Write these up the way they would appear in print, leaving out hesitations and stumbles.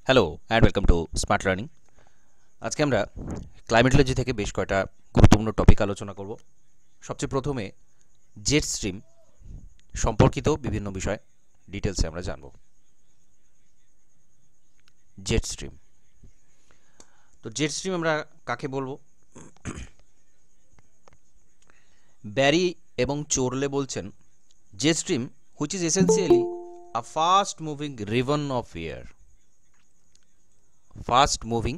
Hello and welcome to smart learning. আজকে আমরা climatology থেকে বেশ কয়েকটা গুরুত্বপূর্ণ টপিক আলোচনা করব। সবচেয়ে প্রথমে জেট স্ট্রিম সম্পর্কিত বিভিন্ন বিষয় ডিটেলসে আমরা জানব। জেট স্ট্রিম, তো জেট স্ট্রিম আমরা কাকে বলবো? ব্যারি এবং চোরলে বলছেন jet stream which is essentially a fast moving ribbon of air, fast moving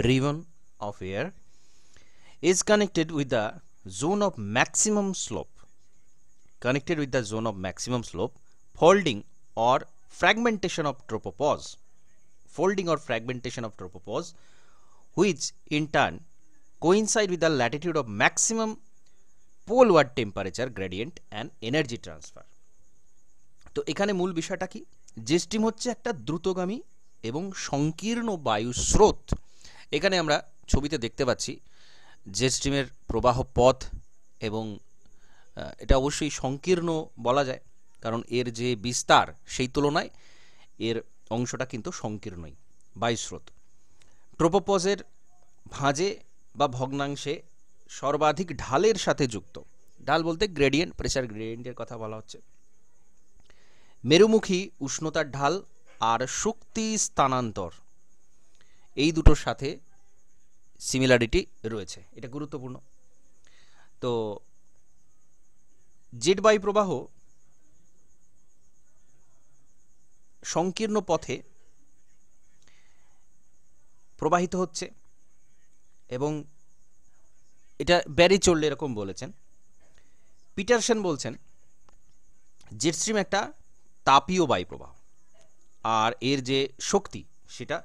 ribbon of air is connected with the zone of maximum slope, folding or fragmentation of tropopause, which in turn coincide with the latitude of maximum poleward temperature gradient and energy transfer. তো এখানে মূল বিষয়টা কি? Jet stream হচ্ছে একটা দ্রুতগামী এবং সংকীর্ণ বায়ু স্রোত। এখানে আমরা ছবিতে দেখতে পাচ্ছি জেট স্ট্রিমের প্রবাহ পথ, এবং এটা অবশ্যই সংকীর্ণ বলা যায়, কারণ এর যে বিস্তার সেই তুলনায় এর অংশটা কিন্তু সংকীর্ণই বায়ুস্রোত। ট্রোপোপজের ভাঁজে বা ভগ্নাংশে সর্বাধিক ঢালের সাথে যুক্ত। ঢাল বলতে গ্রেডিয়েন্ট, প্রেসার গ্রেডিয়েন্টের কথা বলা হচ্ছে। মেরুমুখী উষ্ণতার ঢাল আর শক্তি স্থানান্তর, এই দুটোর সাথে সিমিলারিটি রয়েছে, এটা গুরুত্বপূর্ণ। তো জেট বায়ু প্রবাহ সংকীর্ণ পথে প্রবাহিত হচ্ছে, এবং এটা ব্যারি চললে এরকম বলেছেন। পিটারসন বলছেন জেট স্ট্রিম একটা তাপীয় বায়ু প্রবাহ, আর এর যে শক্তি সেটা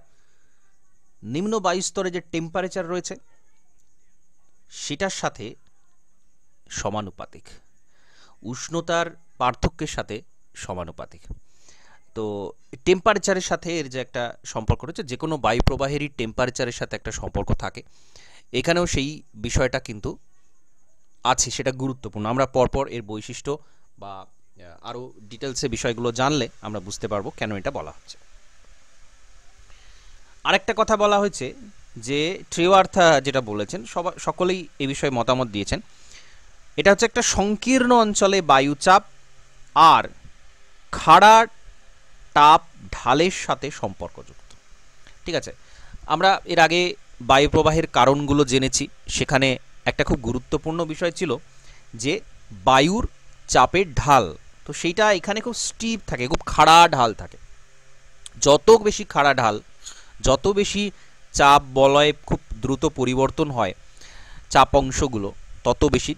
নিম্ন বায়ুস্তরে যে টেম্পারেচার রয়েছে সেটার সাথে সমানুপাতিক, উষ্ণতার পার্থক্যের সাথে সমানুপাতিক। তো টেম্পারেচারের সাথে এর যে একটা সম্পর্ক রয়েছে, যে কোনো বায়ু প্রবাহেরই টেম্পারেচারের সাথে একটা সম্পর্ক থাকে, এখানেও সেই বিষয়টা কিন্তু আছে, সেটা গুরুত্বপূর্ণ। আমরা পরপর এর বৈশিষ্ট্য বা আরও ডিটেলসে বিষয়গুলো জানলে আমরা বুঝতে পারবো কেন এটা বলা হচ্ছে। আরেকটা কথা বলা হয়েছে যে ট্রেওয়ার্থা যেটা বলেছেন, সকলেই এ বিষয়ে মতামত দিয়েছেন। এটা হচ্ছে একটা সংকীর্ণ অঞ্চলে বায়ুচাপ আর খাড়া তাপ ঢালের সাথে সম্পর্কযুক্ত। ঠিক আছে, আমরা এর আগে বায়ু প্রবাহের কারণগুলো জেনেছি। সেখানে একটা খুব গুরুত্বপূর্ণ বিষয় ছিল যে বায়ুর চাপের ঢাল, তো সেইটা এখানে খুব স্টিপ থাকে, খুব খাড়া ঢাল থাকে। যত বেশি খাড়া ঢাল, যত বেশি চাপ বলয়ে খুব দ্রুত পরিবর্তন হয় চাপ অংশগুলো, তত বেশি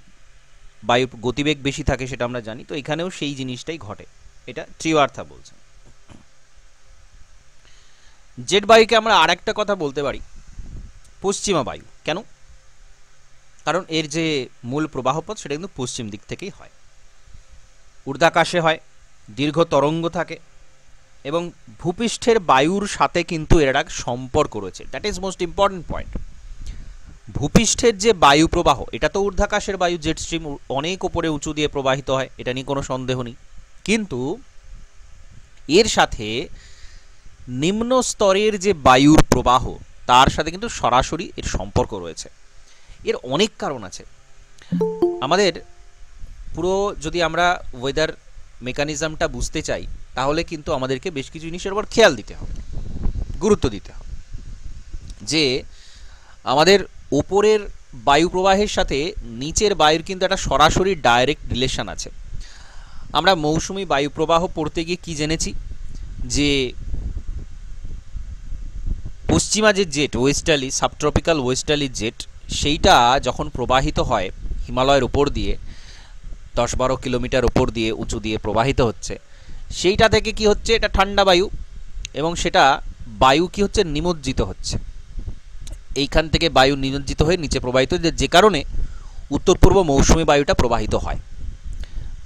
বায়ুর গতিবেগ বেশি থাকে, সেটা আমরা জানি। তো এখানেও সেই জিনিসটাই ঘটে, এটা ট্রেওয়ার্থা বলছে। জেট বায়ুকে আমরা আরেকটা কথা বলতে পারি পশ্চিমা বায়ু। কেন? কারণ এর যে মূল প্রবাহপথ সেটা কিন্তু পশ্চিম দিক থেকেই হয়, ঊর্ধ্বাকাশে হয়, দীর্ঘ তরঙ্গ থাকে, এবং ভূপৃষ্ঠের বায়ুর সাথে কিন্তু এর একটা সম্পর্ক রয়েছে। That is most important point. ভূপৃষ্ঠের যে বায়ু প্রবাহ, এটা তো ঊর্ধ্বাকাশের বায়ু, জেট স্ট্রিম অনেক উপরে উঁচু দিয়ে প্রবাহিত হয়, এটা নিয়ে কোনো সন্দেহ নেই। কিন্তু এর সাথে নিম্ন স্তরের যে বায়ুর প্রবাহ, তার সাথে কিন্তু সরাসরি এর সম্পর্ক রয়েছে। এর অনেক কারণ আছে। আমাদের পুরো যদি আমরা ওয়েদার মেকানিজমটা বুঝতে চাই, তাহলে কিন্তু আমাদেরকে বেশ কিছু জিনিসের উপর খেয়াল দিতে হবে, গুরুত্ব দিতে হবে। যে আমাদের ওপরের বায়ু প্রবাহের সাথে নিচের বায়ুর কিন্তু একটা সরাসরি ডাইরেক্ট রিলেশন আছে। আমরা মৌসুমি বায়ু প্রবাহ পড়তে গিয়ে কি জেনেছি, যে পশ্চিমা যে jet, westerly, subtropical westerly jet, সেইটা যখন প্রবাহিত হয় হিমালয়ের উপর দিয়ে 10-12 কিলোমিটার উপর দিয়ে উঁচু দিয়ে প্রবাহিত হচ্ছে, সেইটা থেকে কি হচ্ছে, এটা ঠান্ডা বায়ু, এবং সেটা বায়ু কি হচ্ছে, নিমজ্জিত হচ্ছে। এইখান থেকে বায়ু নিমজ্জিত হয়ে নিচে প্রবাহিত, যে কারণে উত্তর পূর্ব মৌসুমী বায়ুটা প্রবাহিত হয়।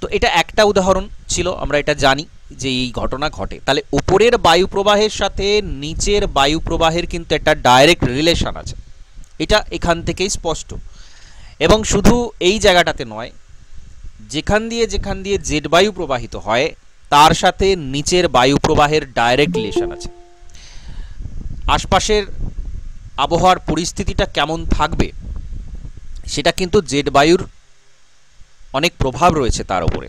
তো এটা একটা উদাহরণ ছিল, আমরা এটা জানি যে এই ঘটনা ঘটে। তাহলে উপরের বায়ু প্রবাহের সাথে নিচের বায়ু প্রবাহের কিন্তু একটা ডাইরেক্ট রিলেশন আছে, এটা এখান থেকেই স্পষ্ট। এবং শুধু এই জায়গাটাতে নয়, যেখান দিয়ে জেট বায়ু প্রবাহিত হয় তার সাথে নিচের বায়ু প্রবাহের ডাইরেক্ট রিলেশন আছে। আশপাশের আবহাওয়ার পরিস্থিতিটা কেমন থাকবে সেটা কিন্তু জেট বায়ুর অনেক প্রভাব রয়েছে তার উপরে।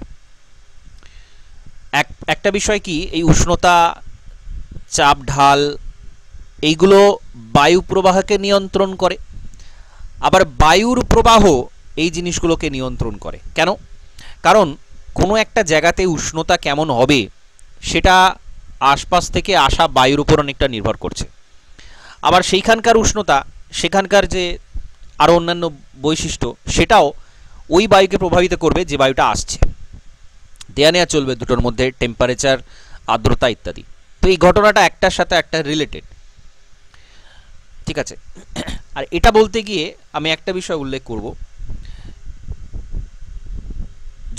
একটা বিষয় কি, এই উষ্ণতা, চাপ ঢাল, এইগুলো বায়ু প্রবাহকে নিয়ন্ত্রণ করে, আবার বায়ুর প্রবাহ এই জিনিসগুলোকে নিয়ন্ত্রণ করে। কেন? কারণ কোনো একটা জায়গাতে উষ্ণতা কেমন হবে সেটা আশপাশ থেকে আসা বায়ুর উপর অনেকটা নির্ভর করছে। আবার সেইখানকার উষ্ণতা, সেখানকার যে আরও অন্যান্য বৈশিষ্ট্য, সেটাও ওই বায়ুকে প্রভাবিত করবে যে বায়ুটা আসছে। দেয়া নেওয়া চলবে দুটোর মধ্যে, টেম্পারেচার, আর্দ্রতা ইত্যাদি। তো এই ঘটনাটা একটার সাথে একটা রিলেটেড, ঠিক আছে। আর এটা বলতে গিয়ে আমি একটা বিষয় উল্লেখ করব,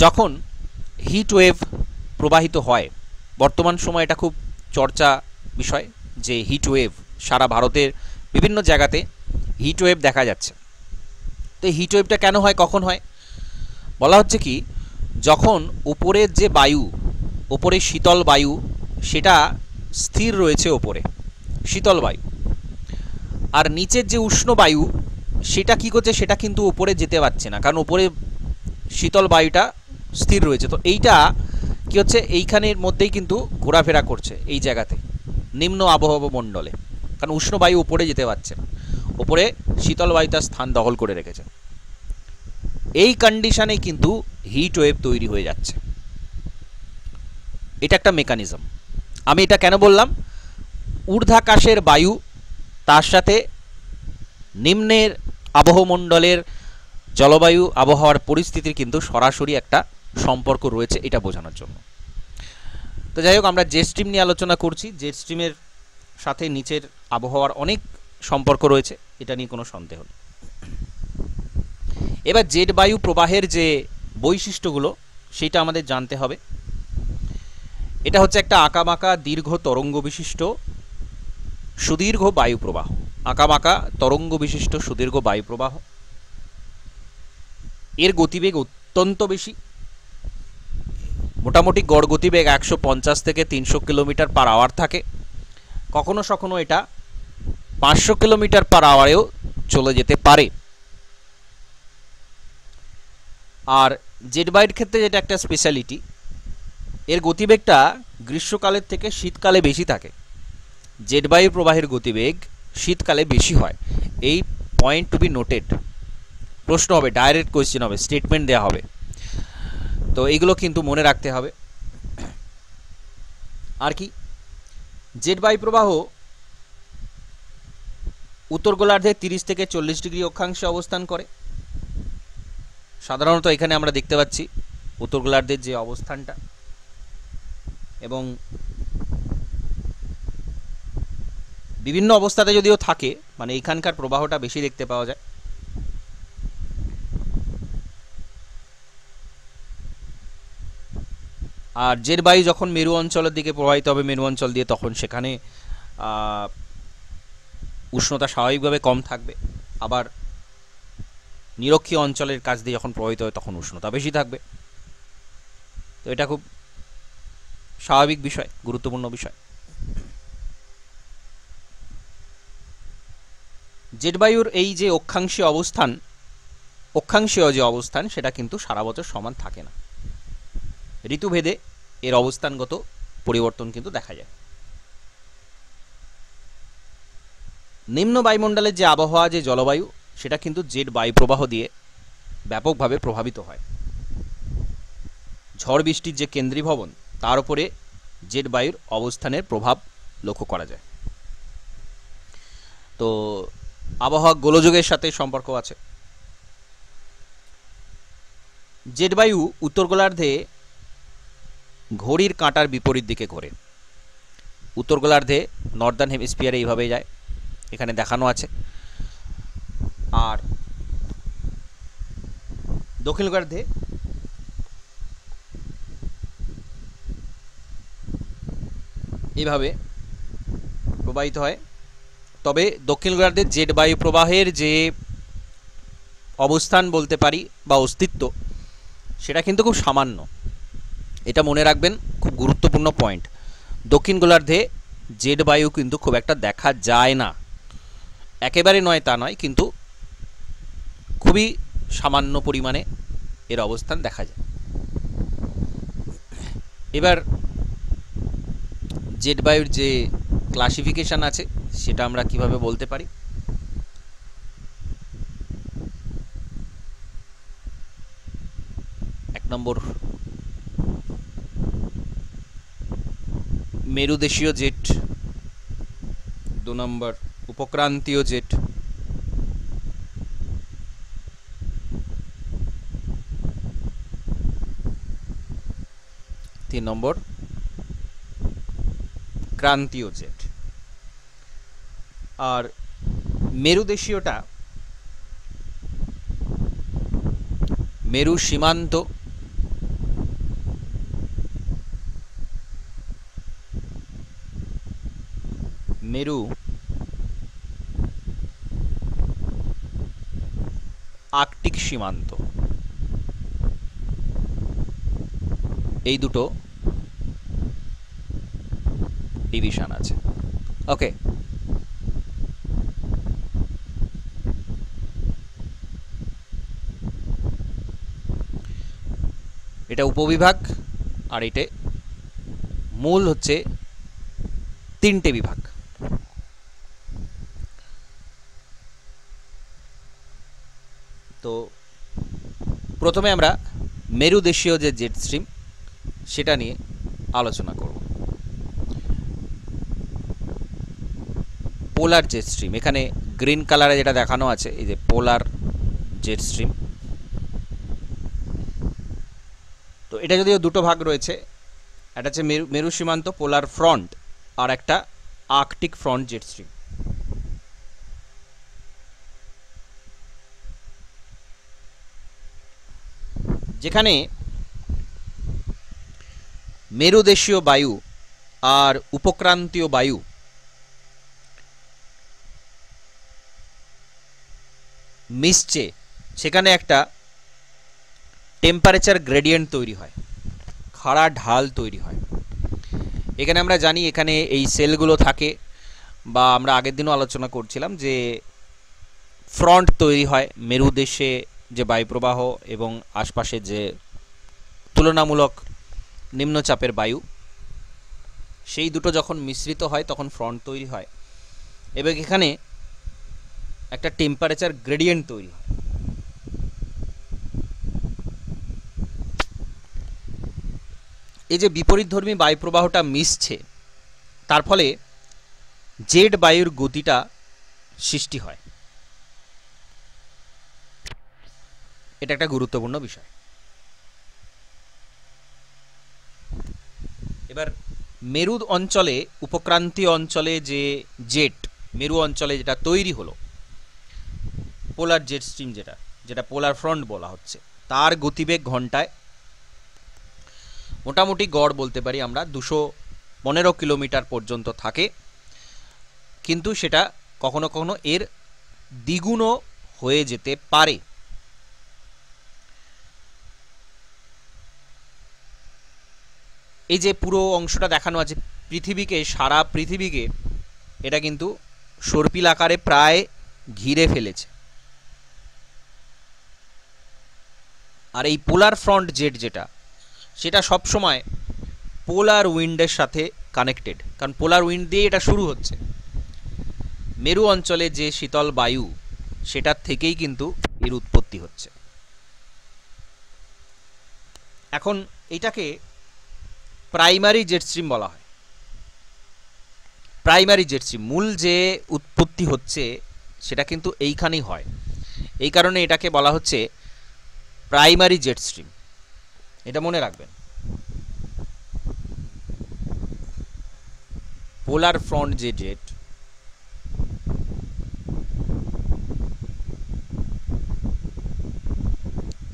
যখন হিট ওয়েভ প্রবাহিত হয়, বর্তমান সময় এটা খুব চর্চা বিষয় যে হিট ওয়েভ, সারা ভারতের বিভিন্ন জায়গাতে হিট ওয়েভ দেখা যাচ্ছে। তো এই হিট ওয়েভটা কেন হয়, কখন হয়? বলা হচ্ছে কি, যখন উপরের যে বায়ু, ওপরে শীতল বায়ু, সেটা স্থির রয়েছে ওপরে, শীতল বায়ু, আর নিচের যে উষ্ণ বায়ু সেটা কি করছে, সেটা কিন্তু উপরে যেতে পারছে না, কারণ উপরে শীতল বায়ুটা স্থির রয়েছে। তো এইটা কি হচ্ছে, এইখানের মধ্যেই কিন্তু ঘোরাফেরা করছে এই জায়গাতে, নিম্ন আবহাওয়া মণ্ডলে, কারণ উষ্ণ বায়ু উপরে যেতে পারছে না, উপরে শীতল বায়ু তার স্থান দখল করে রেখেছে। এই কন্ডিশনে কিন্তু হিট ওয়েভ তৈরি হয়ে যাচ্ছে। এটা একটা মেকানিজম। আমি এটা কেন বললাম, ঊর্ধ্বাকাশের বায়ু তার সাথে নিম্নের আবহমণ্ডলের জলবায়ু, আবহাওয়ার পরিস্থিতির কিন্তু সরাসরি একটা সম্পর্ক রয়েছে, এটা বোঝানোর জন্য। তো যাই হোক, আমরা জেট স্ট্রিম নিয়ে আলোচনা করছি। জেট স্ট্রিমের সাথে নিচের আবহাওয়ার অনেক সম্পর্ক রয়েছে, এটা নিয়ে কোনো সন্দেহ নেই। এবার জেট বায়ু প্রবাহের যে বৈশিষ্ট্যগুলো সেটা আমাদের জানতে হবে। এটা হচ্ছে একটা আঁকাবাঁকা দীর্ঘ তরঙ্গ বিশিষ্ট সুদীর্ঘ বায়ু প্রবাহ। আঁকাবাঁকা তরঙ্গ বিশিষ্ট সুদীর্ঘ বায়ু প্রবাহ। এর গতিবেগ অত্যন্ত বেশি, মোটামুটি গড় গতিবেগ 150 থেকে 300 কিলোমিটার পার আওয়ার থাকে। কখনো সখনো এটা 500 কিলোমিটার পার আওয়ারেও চলে যেতে পারে। আর জেট বায়ুর ক্ষেত্রে যেটা একটা স্পেশালিটি, এর গতিবেগটা গ্রীষ্মকালের থেকে শীতকালে বেশি থাকে। জেট বায়ু প্রবাহের গতিবেগ শীতকালে বেশি হয়, এই পয়েন্ট টু বি নোটেড। প্রশ্ন হবে, ডাইরেক্ট কোয়েশ্চেন হবে, স্টেটমেন্ট দেওয়া হবে, তো এইগুলো কিন্তু মনে রাখতে হবে। আর কি, জেট বায়ু প্রবাহ উত্তর গোলার্ধে 30 থেকে 40 ডিগ্রি অক্ষাংশে অবস্থান করে। সাধারণত এখানে আমরা দেখতে পাচ্ছি উত্তর গোলার্ধের যে অবস্থানটা, এবং বিভিন্ন অবস্থাতে যদিও থাকে, মানে এখানকার প্রবাহটা বেশি দেখতে পাওয়া যায়। আর জেট বায়ু যখন মেরু অঞ্চলের দিকে প্রবাহিত হবে, মেরু অঞ্চল দিয়ে, তখন সেখানে উষ্ণতা স্বাভাবিকভাবে কম থাকবে। আবার নিরক্ষীয় অঞ্চলের কাছ দিয়ে যখন প্রবাহিত হয় তখন উষ্ণতা বেশি থাকবে। তো এটা খুব স্বাভাবিক বিষয়, গুরুত্বপূর্ণ বিষয়। জেট বায়ুর এই যে অক্ষাংশীয় যে অবস্থান, সেটা কিন্তু সারা বছর সমান থাকে না। ঋতুভেদে এর অবস্থানগত পরিবর্তন কিন্তু দেখা যায়। নিম্ন বায়ুমণ্ডলের যে আবহাওয়া, যে জলবায়ু, সেটা কিন্তু জেট বায়ু প্রবাহ দিয়ে ব্যাপকভাবে প্রভাবিত হয়। ঝড় বৃষ্টির যে কেন্দ্রীভবন, তার উপরে জেট বায়ুর অবস্থানের প্রভাব লক্ষ্য করা যায়। তো আবহাওয়া গোলযোগের সাথে সম্পর্ক আছে। জেট বায়ু উত্তর গোলার্ধে ঘড়ির কাঁটার বিপরীত দিকে ঘোরে। উত্তর গোলার্ধে নর্দার্ন হেমিস্ফিয়ারে এইভাবে যায়, এখানে দেখানো আছে। আর দক্ষিণ গোলার্ধে এইভাবে প্রবাহিত হয়। তবে দক্ষিণ গোলার্ধের জেট বায়ু প্রবাহের যে অবস্থান বলতে পারি বা অস্তিত্ব, সেটা কিন্তু খুব সামান্য। এটা মনে রাখবেন, খুব গুরুত্বপূর্ণ পয়েন্ট। দক্ষিণ গোলার্ধে জেড বায়ু কিন্তু খুব একটা দেখা যায় না, একেবারে নয় তা নয়, কিন্তু খুবই সামান্য পরিমাণে এর অবস্থান দেখা যায়। এবার জেড বায়ুর যে ক্লাসিফিকেশন আছে সেটা আমরা কিভাবে বলতে পারি। এক নম্বর মেরুদেশীয় জেট, 2 নম্বর উপক্রান্তীয় জেট, 3 নম্বর ক্রান্তীয় জেট। আর মেরুদেশীয়টা মেরু সীমান্ত, মেরু আর্কটিক সীমান্ত, এই দুটো ডিভিশন আছে। ওকে, এটা উপবিভাগ, আর এটা মূল হচ্ছে 3টে বিভাগ। তো প্রথমে আমরা মেরুদেশীয় যে জেট স্ট্রিম সেটা নিয়ে আলোচনা করব। পোলার জেট স্ট্রিম, এখানে গ্রিন কালারে যেটা দেখানো আছে এই যে পোলার জেট স্ট্রিম। তো এটা যদিও দুটো ভাগ রয়েছে, একটা হচ্ছে মেরু সীমান্ত পোলার ফ্রন্ট, আর একটা আর্কটিক ফ্রন্ট জেট স্ট্রিম। যেখানে মেরুদেশীয় বায়ু আর উপক্রান্তীয় বায়ু মিশছে, সেখানে একটা টেম্পারেচার গ্রেডিয়েন্ট তৈরি হয়, খাড়া ঢাল তৈরি হয়। এখানে আমরা জানি এখানে এই সেলগুলো থাকে, বা আমরা আগের দিনও আলোচনা করছিলাম যে ফ্রন্ট তৈরি হয় মেরুদেশে যে বায়ুপ্রবাহ এবং আশপাশে যে তুলনামূলক নিম্নচাপের বায়ু, সেই দুটো যখন মিশ্রিত হয় তখন ফ্রন্ট তৈরি হয়, এবং এখানে একটা টেম্পারেচার গ্রেডিয়েন্ট তৈরি হয়। এই যে বিপরীতধর্মী বায়ুপ্রবাহটা মিশছে, তার ফলে জেড বায়ুর গতিটা সৃষ্টি হয়। এটা একটা গুরুত্বপূর্ণ বিষয়। এবার মেরু অঞ্চলে, উপক্রান্তীয় অঞ্চলে যে জেট মেরু অঞ্চলে যেটা তৈরি হলো, পোলার জেট স্ট্রিম, যেটা পোলার ফ্রন্ট বলা হচ্ছে, তার গতিবেগ ঘন্টায় মোটামুটি গড় বলতে পারি আমরা 215 কিলোমিটার পর্যন্ত থাকে, কিন্তু সেটা কখনো কখনো এর দ্বিগুণও হয়ে যেতে পারে। এই যে পুরো অংশটা দেখানো আছে পৃথিবীকে, সারা পৃথিবীকে এটা কিন্তু সর্পিল আকারে প্রায় ঘিরে ফেলেছে। আর এই পোলার ফ্রন্ট জেট সেটা সবসময় পোলার উইন্ডের সাথে কানেক্টেড, কারণ পোলার উইন্ড দিয়ে এটা শুরু হচ্ছে। মেরু অঞ্চলে যে শীতল বায়ু, সেটার থেকেই কিন্তু এর উৎপত্তি হচ্ছে। এখন এটাকে প্রাইমারি জেট স্ট্রিম বলা হয়। প্রাইমারি জেট স্ট্রিম, মূল যে উৎপত্তি হচ্ছে সেটা কিন্তু এইখানেই হয়, এই কারণে এটাকে বলা হচ্ছে প্রাইমারি জেট স্ট্রিম। এটা মনে রাখবেন। পোলার ফ্রন্ট যে জেট,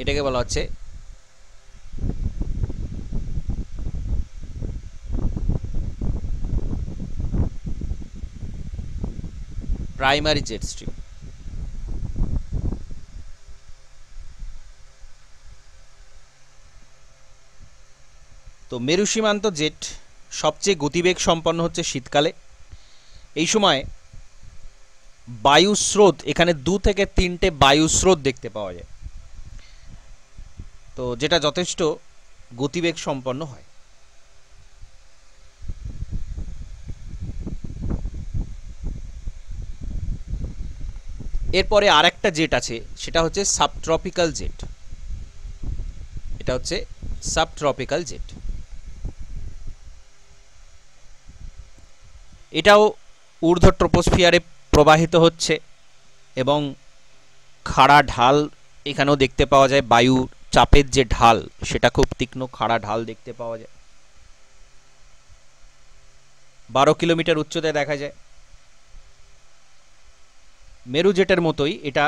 এটাকে বলা হচ্ছে প্রাইমারি জেট স্ট্রিম। তো মেরু সীমান্ত জেট সবচেয়ে গতিবেগ সম্পন্ন হচ্ছে শীতকালে, এই সময় বায়ু স্রোত, এখানে 2 থেকে 3টে বায়ু স্রোত দেখতে পাওয়া যায়, তো যেটা যথেষ্ট গতিবেগ সম্পন্ন হয়। এরপরে আরেকটা জেট আছে, সেটা হচ্ছে সাবট্রপিক্যাল জেট। এটা হচ্ছে সাবট্রপিক্যাল জেট। এটাও ঊর্ধ্ব ট্রপোস্ফিয়ারে প্রবাহিত হচ্ছে এবং খাড়া ঢাল এখানেও দেখতে পাওয়া যায়। বায়ু চাপের যে ঢাল সেটা খুব তীক্ষ্ণ খাড়া ঢাল দেখতে পাওয়া যায়। 12 কিলোমিটার উচ্চতায় দেখা যায়। মেরু জেটের মতোই এটা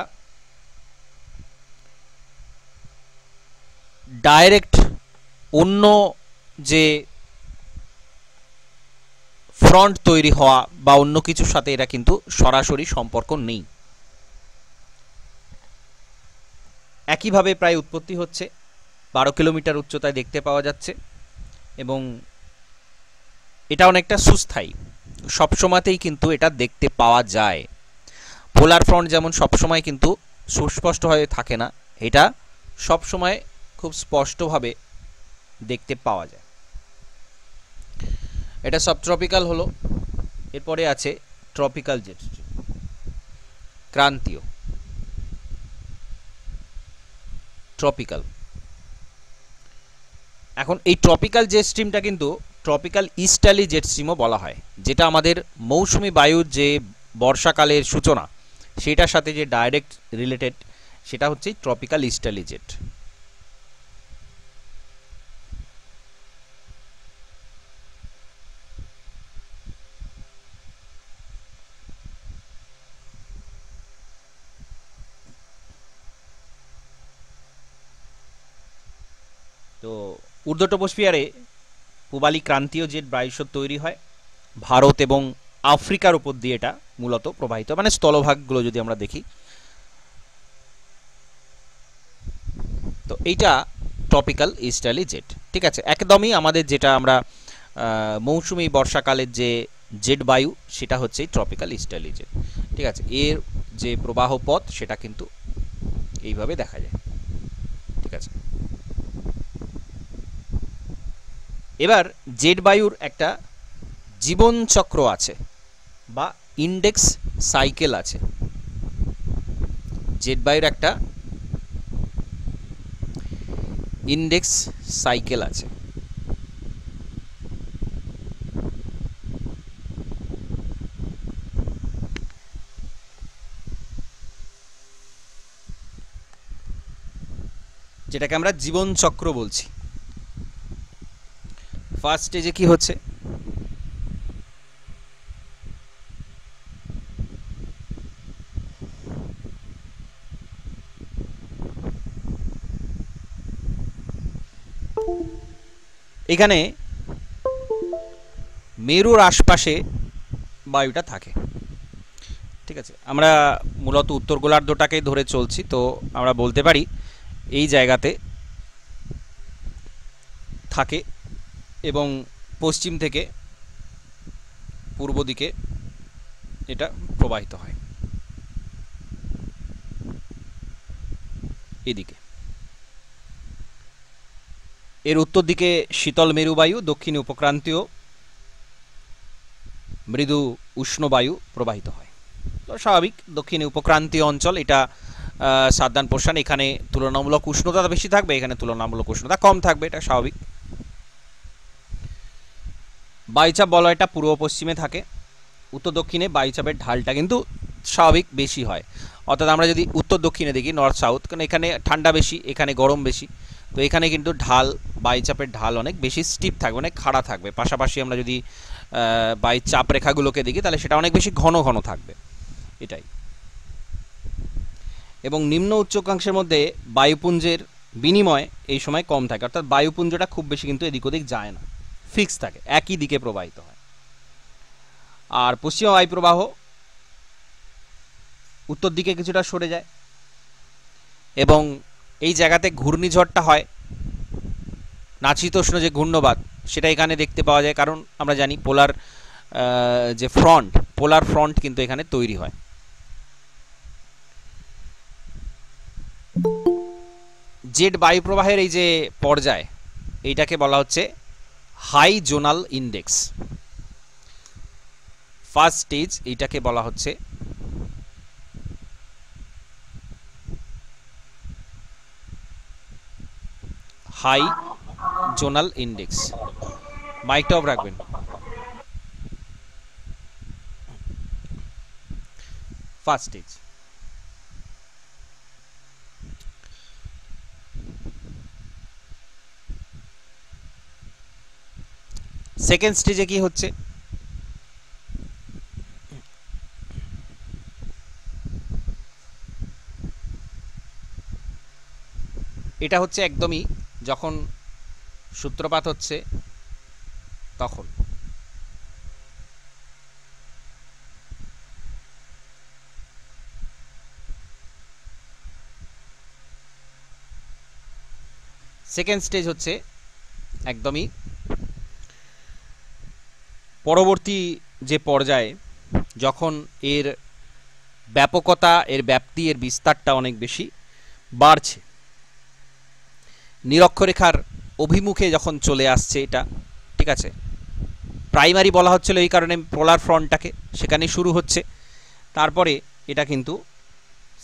ডাইরেক্ট অন্য যে ফ্রন্ট তৈরি হওয়া বা অন্য কিছুর সাথে এটা কিন্তু সরাসরি সম্পর্ক নেই। একইভাবে প্রায় উৎপত্তি হচ্ছে, 12 কিলোমিটার উচ্চতায় দেখতে পাওয়া যাচ্ছে এবং এটা অনেকটা সুস্থায়ী, সবসময়তেই কিন্তু এটা দেখতে পাওয়া যায়। পোলার ফ্রন্ট যেমন সবসময় কিন্তু সুস্পষ্টভাবে থাকে না, এটা সবসময় খুব স্পষ্টভাবে দেখতে পাওয়া যায়। এটা সাবট্রপিক্যাল হলো। এরপরে আছে ট্রপিক্যাল জেট, ক্রান্তীয়। ট্রপিক্যাল, এখন এই ট্রপিক্যাল জেট স্ট্রিমটা কিন্তু ট্রপিক্যাল ইস্টার্লি জেট স্ট্রিমও বলা হয়, যেটা আমাদের মৌসুমি বায়ুর যে বর্ষাকালের সূচনা সেটার সাথে যে ডাইরেক্ট রিলেটেড, সেটা হচ্ছে ট্রপিক্যাল ইস্টার্লি জেট। তো ঊর্ধ্ব ট্রপোস্ফিয়ারে পূবালি ক্রান্তীয় জেট বায়ুস্রোত তৈরি হয়। ভারত এবং আফ্রিকার উপর দিয়ে এটা মূলত প্রবাহিত, মানে স্থলভাগগুলো যদি আমরা দেখি। তো এইটা ট্রপিক্যাল ইস্টার্লি জেট, ঠিক আছে। একদমই আমাদের যেটা আমরা মৌসুমি বর্ষাকালের যে জেট বায়ু, সেটা হচ্ছে ট্রপিক্যাল ইস্টার্লি জেট, ঠিক আছে। এর যে প্রবাহ পথ সেটা কিন্তু এইভাবে দেখা যায়, ঠিক আছে। এবার জেট বায়ুর একটা জীবন চক্র আছে বা ইন্ডেক্স সাইকেল আছে। জেট বায়ুর একটা ইন্ডেক্স সাইকেল আছে। যেটাকে আমরা জীবন চক্র বলছি। ফার্স্ট স্টেজে কি হচ্ছে, এখানে মেরুর আশপাশে বায়ুটা থাকে, ঠিক আছে। আমরা মূলত উত্তর গোলার্ধটাকেই ধরে চলছি, তো আমরা বলতে পারি এই জায়গাতে থাকে এবং পশ্চিম থেকে পূর্ব দিকে এটা প্রবাহিত হয় এদিকে। এর উত্তর দিকে শীতল মেরুবায়ু, দক্ষিণে উপক্রান্তীয় মৃদু উষ্ণ বায়ু প্রবাহিত হয়। তো স্বাভাবিক, দক্ষিণে উপক্রান্তীয় অঞ্চল, এটা সাবধান পোষণ, এখানে তুলনামূলক উষ্ণতা বেশি থাকবে, এখানে তুলনামূলক উষ্ণতা কম থাকবে, এটা স্বাভাবিক। বায়ুচাপ বলয়টা পূর্ব পশ্চিমে থাকে, উত্তর দক্ষিণে বায়ুচাপের ঢালটা কিন্তু স্বাভাবিক বেশি হয়। অর্থাৎ আমরা যদি উত্তর দক্ষিণে দেখি, নর্থ সাউথ, কারণ এখানে ঠান্ডা বেশি, এখানে গরম বেশি, তো এখানে কিন্তু ঢাল, বায়ুচাপের ঢাল অনেক বেশি স্টিপ থাকবে, অনেক খাড়া থাকবে। পাশাপাশি আমরা যদি বায়ুচাপ রেখাগুলোকে দেখি তাহলে সেটা অনেক বেশি ঘন ঘন থাকবে, এটাই। এবং নিম্ন উচ্চাকাঙ্ক্ষের মধ্যে বায়ুপুঞ্জের বিনিময় এই সময় কম থাকে, অর্থাৎ বায়ুপুঞ্জটা খুব বেশি কিন্তু এদিক ওদিক যায় না, ফিক্স থাকে, একই দিকে প্রবাহিত হয়। আর পশ্চিমা বায়ু প্রবাহ উত্তর দিকে কিছুটা সরে যায় এবং এই জায়গাতে ঘূর্ণিঝড়টা হয়, নাতিশীতোষ্ণ যে ঘূর্ণবাত, সেটা এখানে দেখতে পাওয়া যায়। কারণ আমরা জানি পোলার যে ফ্রন্ট, পোলার ফ্রন্ট কিন্তু এখানে তৈরি হয়। জেড বায়ুপ্রবাহের এই যে পর্যায়, এইটাকে বলা হচ্ছে high zonal index. First stage এইটাকে বলা হচ্ছে হাই জোনাল ইন্ডেক্স। মাইকটা অফ রাখবেন। First stage. সেকেন্ড স্টেজে কি হচ্ছে, এটা হচ্ছে একদমই যখন সূত্রপাত হচ্ছে তখন। সেকেন্ড স্টেজ হচ্ছে একদমই পরবর্তী যে পর্যায়ে, যখন এর ব্যাপকতা, এর ব্যাপ্তি, এর বিস্তারটা অনেক বেশি বাড়ছে, নিরক্ষরেখার অভিমুখে যখন চলে আসছে এটা, ঠিক আছে। প্রাইমারি বলা হচ্ছিল এই কারণে পোলার ফ্রন্টটাকে, সেখানে শুরু হচ্ছে, তারপরে এটা কিন্তু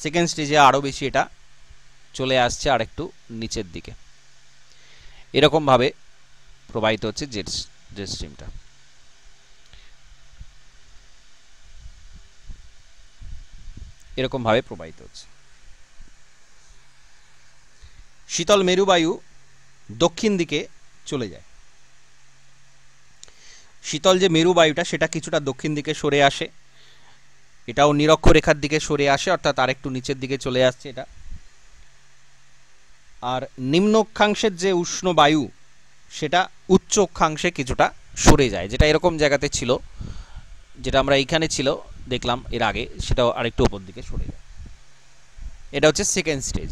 সেকেন্ড স্টেজে আরও বেশি এটা চলে আসছে আর একটু নিচের দিকে। এরকমভাবে প্রবাহিত হচ্ছে জেট স্ট্রিমটা। এরকমভাবে প্রবাহিত হচ্ছে। শীতল মেরুবায়ু দক্ষিণ দিকে চলে যায়। শীতল যে মেরুবায়ুটা সেটা কিছুটা দক্ষিণ দিকে সরে আসে, এটাও নিরক্ষরেখার দিকে সরে আসে, অর্থাৎ আরেকটু নিচের দিকে চলে আসছে এটা। আর নিম্ন অক্ষাংশের যে উষ্ণ বায়ু সেটা উচ্চ অক্ষাংশে কিছুটা সরে যায়, যেটা এরকম জায়গাতে ছিল, যেটা আমরা এইখানে ছিল দেখলাম এর আগে, সেটাও আরেকটু উপর দিকে সরে যায়। এটা হচ্ছে সেকেন্ড স্টেজ।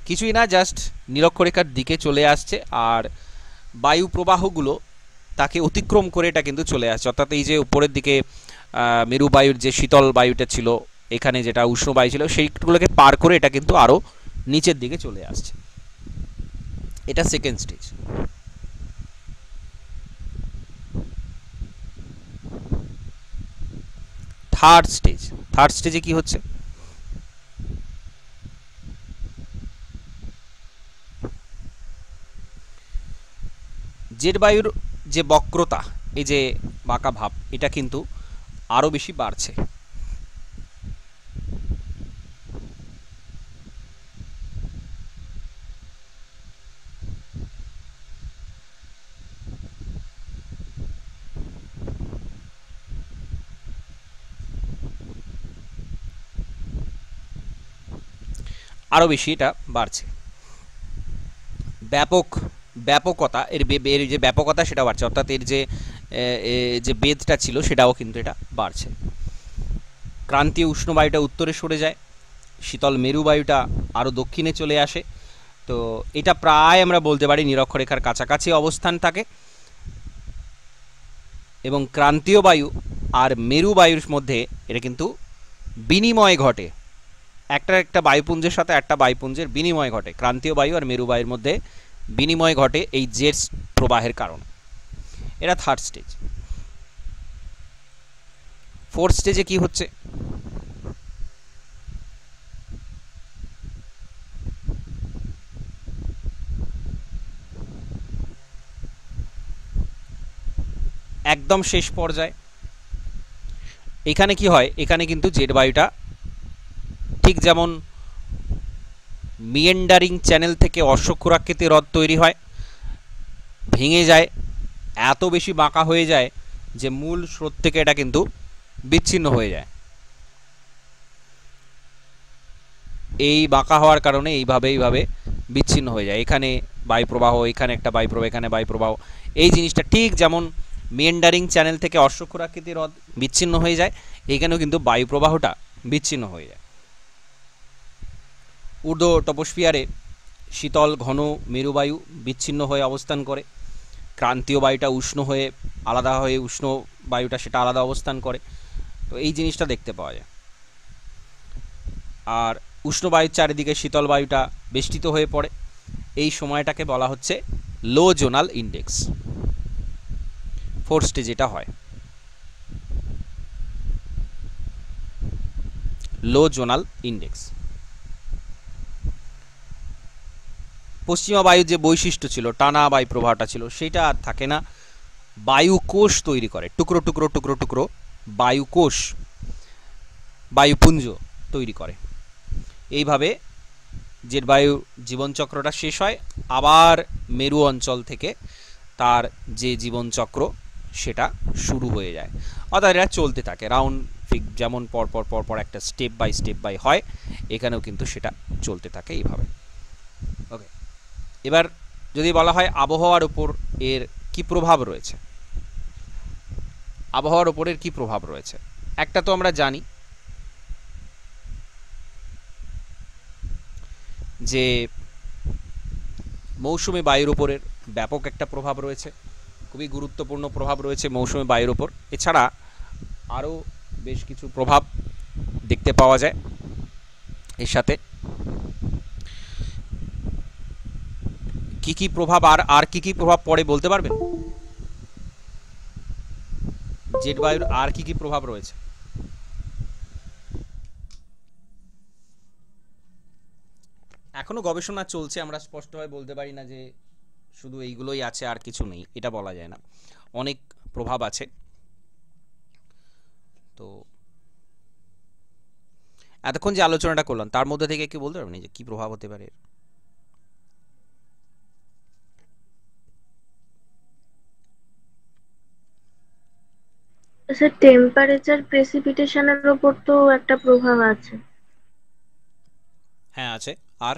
কিছুই না, জাস্ট নিরক্ষরেখার দিকে চলে আসছে আর বায়ু প্রবাহগুলো তাকে অতিক্রম করে এটা কিন্তু চলে আসছে, অর্থাৎ এই যে উপরের দিকে মেরু বায়ুর যে শীতল বায়ুটা ছিল, এখানে যেটা উষ্ণ বায়ু ছিল, সেইগুলোকে পার করে এটা কিন্তু আরও নিচের দিকে চলে আসছে। এটা second stage. Third stage. Third স্টেজে কি হচ্ছে, জেট বায়ুর যে বক্রতা, এই যে বাঁকা ভাব, এটা কিন্তু আরো বেশি বাড়ছে। আরো বেশি এটা বাড়ছে। ব্যাপকতা, এর যে ব্যাপকতা সেটা বাড়ছে, অর্থাৎ এর যে বেদটা ছিল সেটাও কিন্তু এটা বাড়ছে। ক্রান্তীয় উষ্ণ বায়ুটা উত্তরে সরে যায়, শীতল মেরু বায়ুটা আরও দক্ষিণে চলে আসে। তো এটা প্রায় আমরা বলতে পারি নিরক্ষরেখার কাছাকাছি অবস্থান থাকে, এবং ক্রান্তীয় বায়ু আর মেরু বায়ুর মধ্যে এটা কিন্তু বিনিময় ঘটে, একটা বায়ুপুঞ্জের সাথে একটা বায়ুপুঞ্জের বিনিময় ঘটে। ক্রান্তীয় বায়ু আর মেরু বায়ুর মধ্যে বিনিময় ঘটে এই জেট প্রবাহের কারণে। এটা থার্ড স্টেজ। ফোর্থ স্টেজে কি হচ্ছে, একদম শেষ পর্যায়ে এখানে কি হয়, এখানে কিন্তু জেট বায়ুটা ঠিক যেমন মিয়েন্ডারিং চ্যানেল থেকে অশ্বক্ষুরাকৃতি হ্রদ তৈরি হয়, ভেঙে যায়, এত বেশি বাঁকা হয়ে যায় যে মূল স্রোত থেকে এটা কিন্তু বিচ্ছিন্ন হয়ে যায়। এই বাঁকা হওয়ার কারণে এইভাবে বিচ্ছিন্ন হয়ে যায়। এখানে বায়ুপ্রবাহ, এখানে একটা বায়ুপ্রবাহ, এখানে বায়ুপ্রবাহ, এই জিনিসটা ঠিক যেমন মিয়েন্ডারিং চ্যানেল থেকে অশ্বক্ষুরাকৃতি হ্রদ বিচ্ছিন্ন হয়ে যায়, এখানেও কিন্তু বায়ুপ্রবাহটা বিচ্ছিন্ন হয়ে যায়। ঊর্ধ্ব টপোস্ফিয়ারে শীতল ঘন মেরুবায়ু বিচ্ছিন্ন হয়ে অবস্থান করে, ক্রান্তীয় বায়ুটা উষ্ণ হয়ে আলাদা হয়ে, উষ্ণ বায়ুটা সেটা আলাদা অবস্থান করে, তো এই জিনিসটা দেখতে পাওয়া যায়। আর উষ্ণ বায়ুর চারিদিকে শীতল বায়ুটা বেষ্টিত হয়ে পড়ে, এই সময়টাকে বলা হচ্ছে লো জোনাল ইন্ডেক্স। ফোর্থ স্টেজ এটা হয়, লো জোনাল ইন্ডেক্স। পশ্চিমা বায়ুর যে বৈশিষ্ট্য ছিল, টানা বায়ু প্রবাহটা ছিল, সেটা আর থাকে না। বায়ুকোষ তৈরি করে, টুকরো টুকরো টুকরো টুকরো বায়ুকোষ, বায়ুপুঞ্জ তৈরি করে। এইভাবে জেট বায়ু জীবনচক্রটা শেষ হয়, আবার মেরু অঞ্চল থেকে তার যে জীবনচক্র সেটা শুরু হয়ে যায়। অর্থাৎ এটা চলতে থাকে রাউন্ড ফিগ, যেমন পরপর পরপর একটা স্টেপ বাই হয়, এখানেও কিন্তু সেটা চলতে থাকে এইভাবে। ওকে, এবার যদি বলা হয় আবহাওয়ার উপর এর কি প্রভাব রয়েছে, আবহাওয়ার উপরের কি প্রভাব রয়েছে, একটা তো আমরা জানি যে মৌসুমী বায়ুর উপরের ব্যাপক একটা প্রভাব রয়েছে, খুবই গুরুত্বপূর্ণ প্রভাব রয়েছে মৌসুমী বায়ুর উপর। এছাড়া আরও বেশ কিছু প্রভাব দেখতে পাওয়া যায় এর সাথে। কি কি প্রভাব আর কি কি প্রভাব পড়ে বলতে পারবেন? জেট বায়ুর আর কি কি প্রভাব রয়েছে? এখনো গবেষণা চলছে, আমরা স্পষ্টভাবে বলতে পারি না যে শুধু এইগুলোই আছে আর কিছু নেই, এটা বলা যায় না, অনেক প্রভাব আছে। তো এতক্ষণ যে আলোচনাটা করলাম তার মধ্যে থেকে কি বলতে পারবেন যে কি প্রভাব হতে পারে? স্যার টেম্পারেচার প্রেসিপিটেশনের উপর তো একটা প্রভাব আছে। হ্যাঁ আছে। আর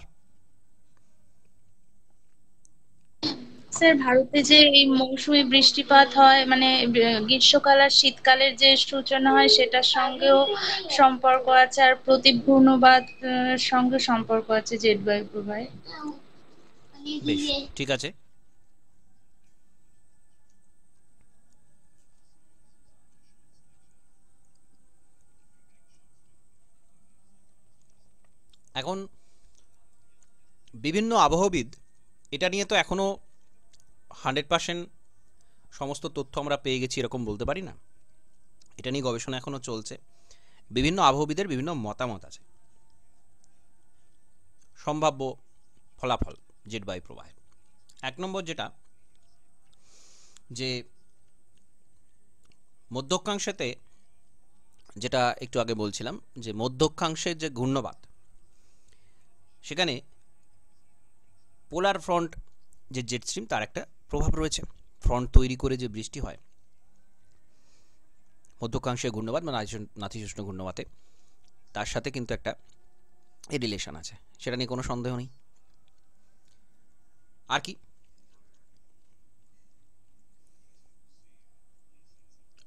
স্যার ভারতে যে এই মৌসুমী বৃষ্টিপাত হয়, মানে গ্রীষ্মকাল আর শীতকালের যে সূচনা হয় সেটার সঙ্গেও সম্পর্ক আছে, আর প্রতিঘূর্ণবাদ সঙ্গে সম্পর্ক আছে জেট বায়ু প্রবাহে। বেশ, ঠিক আছে। এখন বিভিন্ন আবহবিদ এটা নিয়ে তো এখনো 100% সমস্ত তথ্য আমরা পেয়ে গেছি এরকম বলতে পারি না, এটা নিয়ে গবেষণা এখনো চলছে। বিভিন্ন আবহবিদের বিভিন্ন মতামত আছে সম্ভাব্য ফলাফল জেট বায়ু প্রবাহে। এক নম্বর যেটা, যে মধ্য অক্ষাংশেতে, যেটা একটু আগে বলছিলাম, যে মধ্য অক্ষাংশের যে ঘূর্ণবাত, সেখানে পোলার ফ্রন্ট যে জেট স্ট্রিম তার একটা প্রভাব রয়েছে। ফ্রন্ট তৈরি করে যে বৃষ্টি হয় মধ্যকাংশীয় ঘূর্ণবাত বা নাতিশীতোষ্ণ ঘূর্ণবাতে, তার সাথে কিন্তু একটা রিলেশন আছে, সেটা নিয়ে কোনো সন্দেহ নেই। আর কি,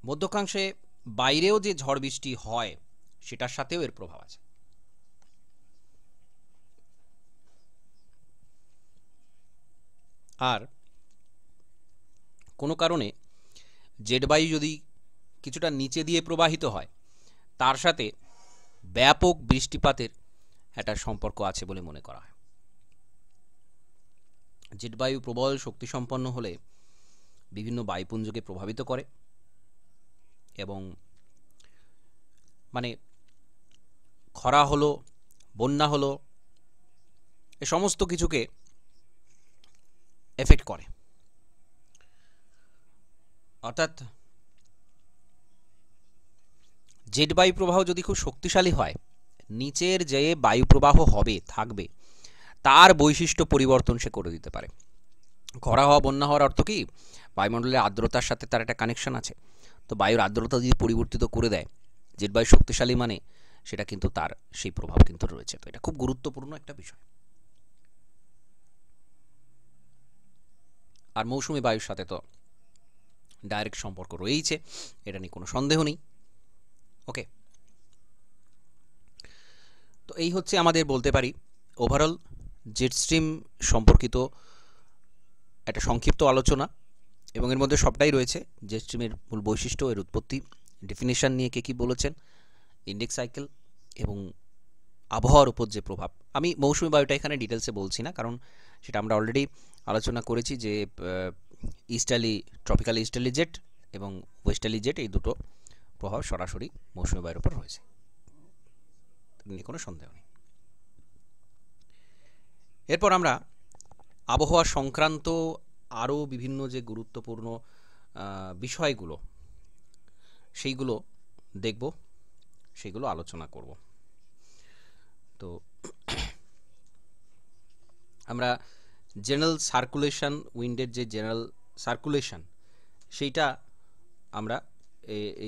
মধ্যকাংশে বাইরেও যে ঝড় বৃষ্টি হয় সেটার সাথেও এর প্রভাব আছে। আর কোনো কারণে জেট বায়ু যদি কিছুটা নিচে দিয়ে প্রবাহিত হয়, তার সাথে ব্যাপক বৃষ্টিপাতের একটা সম্পর্ক আছে বলে মনে করা হয়। জেট বায়ু প্রবল শক্তি সম্পন্ন হলে বিভিন্ন বায়ুপুঞ্জকে প্রভাবিত করে এবং মানে খরা হলো, বন্যা হলো, এ সমস্ত কিছুকে এফেক্ট করে। অর্থাৎ জেট বায়ু প্রবাহ যদি খুব শক্তিশালী হয়, নিচের যে বায়ু প্রবাহ হবে থাকবে তার বৈশিষ্ট্য পরিবর্তন সে করে দিতে পারে। খরা হওয়া, বন্যা হওয়ার অর্থ কি? বায়ুমণ্ডলের আর্দ্রতার সাথে তার একটা কানেকশন আছে। তো বায়ুর আর্দ্রতা যদি পরিবর্তিত করে দেয়, জেট বায়ু শক্তিশালী মানে সেটা কিন্তু তার সেই প্রভাব কিন্তু রয়েছে। তো এটা খুব গুরুত্বপূর্ণ একটা বিষয়। আর মৌসুমী বায়ুর সাথে তো ডাইরেক্ট সম্পর্ক রয়েইছে, এটা নিয়ে কোনো সন্দেহ নেই। ওকে, তো এই হচ্ছে আমাদের বলতে পারি ওভারঅল জেট স্ট্রিম সম্পর্কিত একটা সংক্ষিপ্ত আলোচনা, এবং এর মধ্যে সবটাই রয়েছে। জেট স্ট্রিমের মূল বৈশিষ্ট্য, এর উৎপত্তি, ডেফিনিশন নিয়ে কে কি বলেছেন, ইন্ডেক্স সাইকেল এবং আবহাওয়ার উপর যে প্রভাব। আমি মৌসুমি বায়ুটা এখানে ডিটেলসে বলছি না, কারণ সেটা আমরা অলরেডি আলোচনা করেছি যে ইস্টার্লি, ট্রপিক্যাল ইস্টার্লি জেট এবং ওয়েস্টার্লি জেট, এই দুটো প্রভাব সরাসরি মৌসুমি বায়ুর উপর রয়েছে, নিয়ে কোনো সন্দেহ নেই। এরপর আমরা আবহাওয়া সংক্রান্ত আরও বিভিন্ন যে গুরুত্বপূর্ণ বিষয়গুলো সেইগুলো দেখব, সেইগুলো আলোচনা করব। তো আমরা জেনারেল সার্কুলেশন, উইন্ডের যে জেনারেল সার্কুলেশন সেইটা আমরা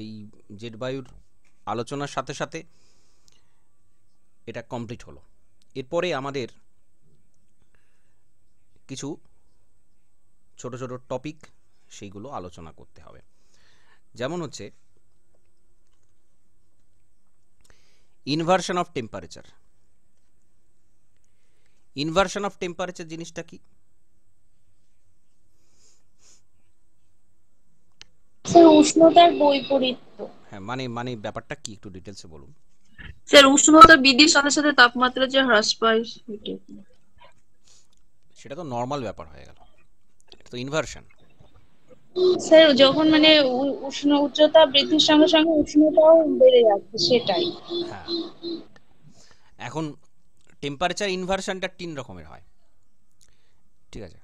এই জেট বায়ুর আলোচনার সাথে সাথে এটা কমপ্লিট হলো। এরপরে আমাদের কিছু ছোট ছোট টপিক সেইগুলো আলোচনা করতে হবে। যেমন হচ্ছে inversion of temperature. Inversion of temperature জিনিসটা কি? স্যার উষ্ণতার বৈপরীত্য। হ্যাঁ, মানে ব্যাপারটা কি একটু ডিটেলসে বলুন। স্যার উষ্ণতা বৃদ্ধির সাথে সাথে তাপমাত্রা যে হ্রাস পায় সেটাই। সেটা তো নর্মাল ব্যাপার হয়ে গেল, এটা তো ইনভার্সন। স্যার যখন মানে উচ্চতা বৃদ্ধির সঙ্গে সঙ্গে উষ্ণতাও বেড়ে যাচ্ছে, সেটাই। হ্যাঁ, এখন টেম্পারেচার ইনভার্সনটা 3 রকমের হয়, ঠিক আছে?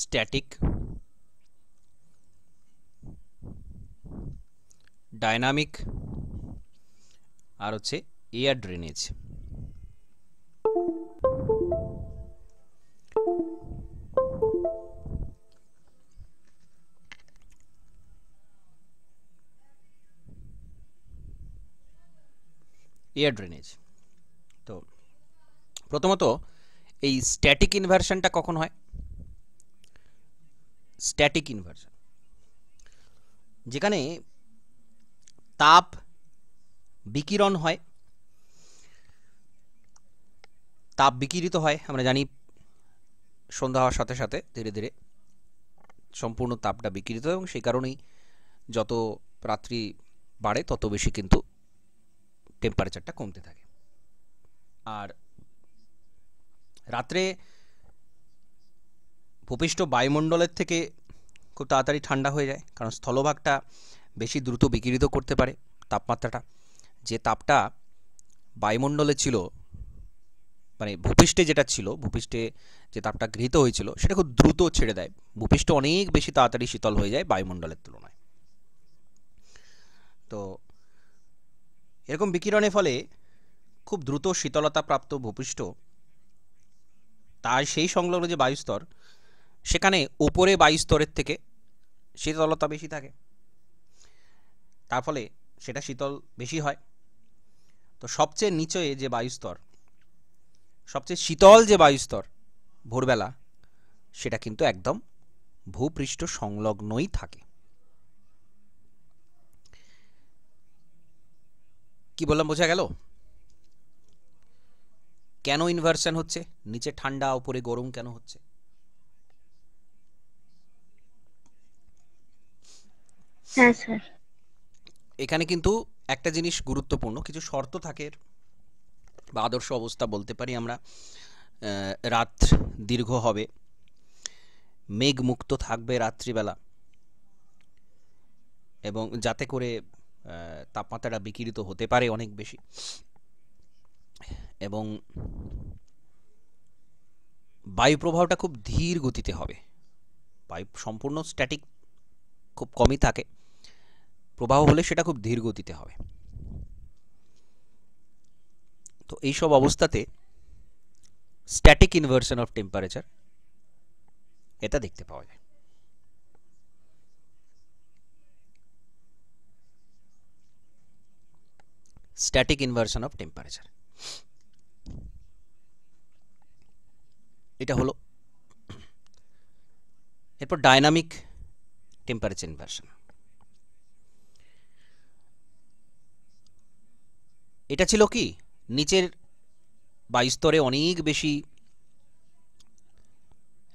স্ট্যাটিক, ডায়নামিক, আর হচ্ছে এয়ার ড্রেনেজ। Air drainage. তো প্রথমত এই স্ট্যাটিক ইনভার্সনটা কখন হয়? স্ট্যাটিক ইনভার্সন যেখানে তাপ বিকিরণ হয়, তাপ বিকিরিত হয়। আমরা জানি সন্ধ্যা হওয়ার সাথে সাথে ধীরে ধীরে সম্পূর্ণ তাপটা বিকিরিত হয় এবং সেই কারণেই যত রাত্রি বাড়ে তত বেশি কিন্তু টেম্পারেচারটা কমতে থাকে। আর রাত্রে ভূপৃষ্ঠ বায়ুমণ্ডলের থেকে খুব তাড়াতাড়ি ঠান্ডা হয়ে যায়, কারণ স্থলভাগটা বেশি দ্রুত বিকিরিত করতে পারে তাপমাত্রাটা। যে তাপটা বায়ুমণ্ডলে ছিল, মানে ভূপৃষ্ঠে যেটা ছিল, ভূপৃষ্ঠে যে তাপটা গৃহীত হয়েছিল সেটা খুব দ্রুত ছেড়ে দেয়। ভূপৃষ্ঠ অনেক বেশি তাড়াতাড়ি শীতল হয়ে যায় বায়ুমণ্ডলের তুলনায়। তো এরকম বিকিরণের ফলে খুব দ্রুত শীতলতা প্রাপ্ত ভূপৃষ্ঠ, তার সেই সংলগ্ন যে বায়ুস্তর, সেখানে ওপরে বায়ুস্তরের থেকে শীতলতা বেশি থাকে, তার ফলে সেটা শীতল বেশি হয়। তো সবচেয়ে নিচে যে বায়ুস্তর, সবচেয়ে শীতল যে বায়ুস্তর ভোরবেলা, সেটা কিন্তু একদম ভূপৃষ্ঠ সংলগ্নই থাকে। কি বললাম বোঝা গেল? কেন ইনভার্সন হচ্ছে? নিচে ঠান্ডা উপরে গরম কেন হচ্ছে? হ্যাঁ স্যার। এখানে কিন্তু একটা জিনিস গুরুত্বপূর্ণ, কিছু শর্ত থাকে বা আদর্শ অবস্থা বলতে পারি আমরা। রাত দীর্ঘ হবে, মেঘ মুক্ত থাকবে রাত্রিবেলা, এবং যাতে করে তাপমাত্রাটা বিকিরিত হতে পারে অনেক বেশি, এবং বায়ু প্রবাহটা খুব ধীর গতিতে হবে। বায়ু সম্পূর্ণ স্ট্যাটিক খুব কমই থাকে, প্রবাহ হলে সেটা খুব ধীর গতিতে হবে। তো এইসব অবস্থাতে স্ট্যাটিক ইনভার্সন অফ টেম্পারেচার এটা দেখতে পাওয়া যায়। স্ট্যাটিক ইনভার্সন অফ টেম্পারেচার, এটা হলো। এরপর ডায়নামিক টেম্পারেচার ইনভার্সন। এটা ছিল কি, নিচের বায়ুস্তরে অনেক বেশি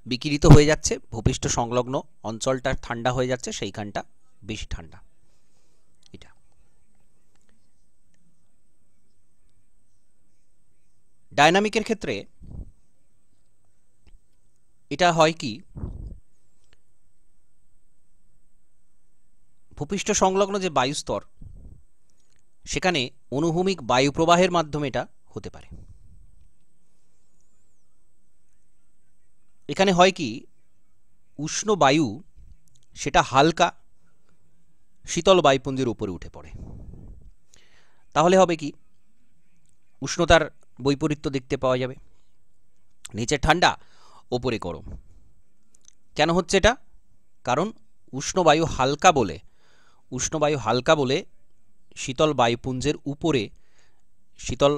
বিকিরিত হয়ে যাচ্ছে, ভূপৃষ্ঠ সংলগ্ন অঞ্চলটা ঠান্ডা হয়ে যাচ্ছে, সেইখানটা বেশি ঠান্ডা। এটা ডায়নামিকের ক্ষেত্রে এটা হয় কি, ভূপৃষ্ঠ সংলগ্ন যে বায়ুস্তর সেখানে অনুভূমিক বায়ু প্রবাহের মাধ্যমে এটা হতে পারে। এখানে হয় কি, উষ্ণ বায়ু সেটা হালকা শীতল বায়ুপুঞ্জের উপরে উঠে পড়ে। তাহলে হবে কি, উষ্ণতার বৈপরীত্য দেখতে পাওয়া যাবে, নিচে ঠান্ডা ওপরে গরম। কেন হচ্ছে এটা? কারণ উষ্ণবায়ু হালকা বলে শীতল বায়ুপুঞ্জের উপরে, শীতল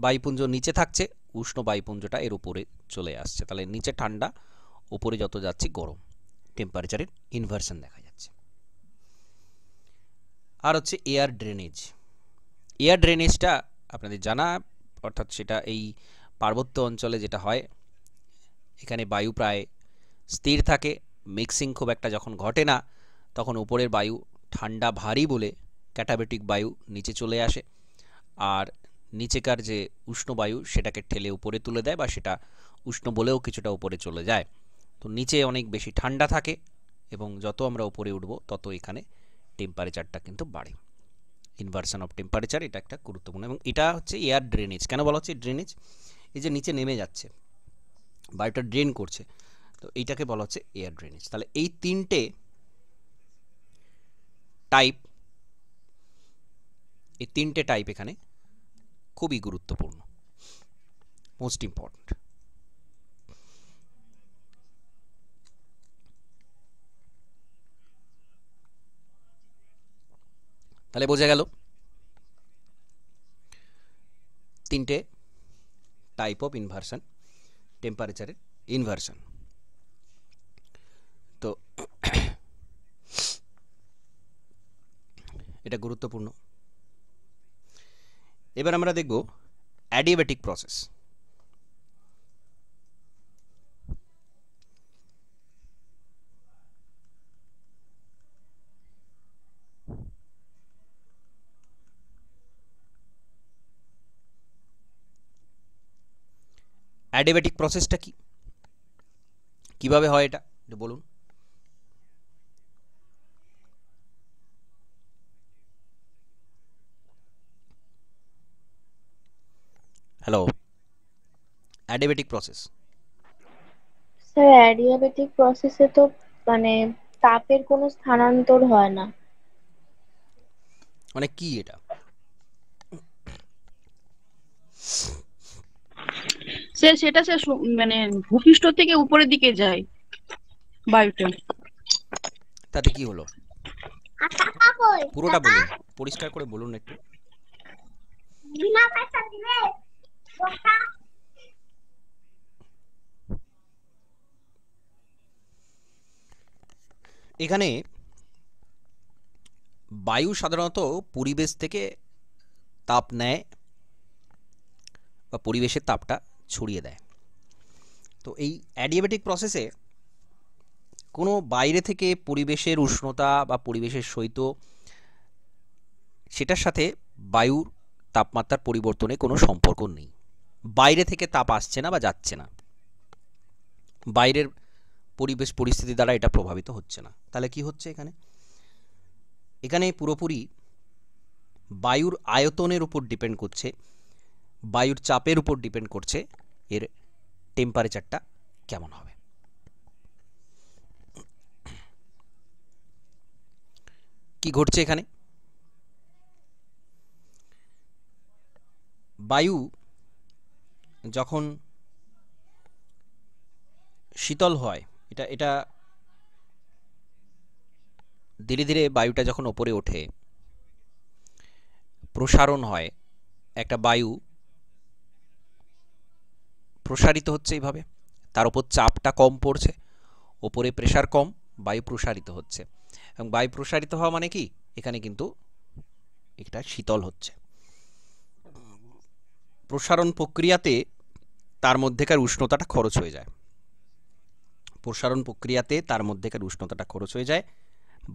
বায়ুপুঞ্জ নিচে থাকছে, উষ্ণ বায়ুপুঞ্জটা এর উপরে চলে আসছে, তাহলে নিচে ঠান্ডা, উপরে যত যাচ্ছে গরম, টেম্পারেচারের ইনভার্সন দেখা যাচ্ছে। আর হচ্ছে এয়ার ড্রেনেজ। এয়ার ড্রেনেজটা আপনাদের জানা, অর্থাৎ সেটা এই পার্বত্য অঞ্চলে যেটা হয়, এখানে বায়ু প্রায় স্থির থাকে, মিক্সিং খুব একটা যখন ঘটে না, তখন উপরের বায়ু ঠান্ডা ভারী বলে ক্যাটাবেটিক বায়ু নিচে চলে আসে, আর নিচেকার যে উষ্ণ বায়ু সেটাকে ঠেলে উপরে তুলে দেয়, বা সেটা উষ্ণ বলেও কিছুটা উপরে চলে যায়। তো নিচে অনেক বেশি ঠান্ডা থাকে, এবং যত আমরা উপরে উঠব তত এখানে টেম্পারেচারটা কিন্তু বাড়ে। ইনভার্সন অফ টেম্পারেচার এটা একটা গুরুত্বপূর্ণ, এবং এটা হচ্ছে এয়ার ড্রেনেজ। কেন বলা হচ্ছে ড্রেনেজ? এই যে নিচে নেমে যাচ্ছে, বায়ুটা ড্রেন করছে, তো এইটাকে বলা হচ্ছে এয়ার ড্রেনেজ। তাহলে এই তিনটে টাইপ এখানে খুবই গুরুত্বপূর্ণ, মোস্ট ইম্পর্টেন্ট। তাহলে বোঝা গেল তিনটে টাইপ অফ ইনভার্সন, টেম্পারেচারের ইনভার্সন। তো এটা গুরুত্বপূর্ণ। এবার আমরা দেখব অ্যাডিয়াবেটিক প্রসেস। অ্যাডিয়াবেটিক প্রসেসটা কি, কিভাবে হয় এটা একটু বলুন। Hello, adiabatic process sir adiabatic প্রসেসে তো মানে তাপের কোনো স্থানান্তর হয় না। মানে কি এটা? সেটা মানে ভূপৃষ্ঠ থেকে উপরের দিকে যায় বায়ুটা। তাতে কি হলো পুরোটা বলুন, পরিষ্কার করে বলুন একটু। এখানে বায়ু সাধারণত পরিবেশ থেকে তাপ নেয় বা পরিবেশের তাপটা ছড়িয়ে দেয়। তো এই অ্যাডিয়াবেটিক প্রসেসে কোনো বাইরে থেকে পরিবেশের উষ্ণতা বা পরিবেশের শৈত্য, সেটার সাথে বায়ুর তাপমাত্রার পরিবর্তনে কোনো সম্পর্ক নেই। বাইরে থেকে তাপ আসছে না বা যাচ্ছে না, বাইরের পরিবেশ পরিস্থিতি দ্বারা এটা প্রভাবিত হচ্ছে না। তাহলে কি হচ্ছে এখানে? এখানে পুরোপুরি বায়ুর আয়তনের উপর ডিপেন্ড করছে, বায়ুর চাপের উপর ডিপেন্ড করছে এর টেম্পারেচারটা কেমন হবে। কি ঘটছে এখানে? বায়ু যখন শীতল হয়, এটা ধীরে ধীরে বায়ুটা যখন ওপরে ওঠে, প্রসারণ হয়, একটা বায়ু প্রসারিত হচ্ছে এইভাবে, তার উপর চাপটা কম পড়ছে, ওপরে প্রেসার কম, বায়ু প্রসারিত হচ্ছে, এবং বায়ু প্রসারিত হওয়া মানে কি, এখানে কিন্তু এটা শীতল হচ্ছে। প্রসারণ প্রক্রিয়াতে তার মধ্যেকার উষ্ণতাটা খরচ হয়ে যায়, প্রসারণ প্রক্রিয়াতে তার মধ্যেকার উষ্ণতাটা খরচ হয়ে যায়,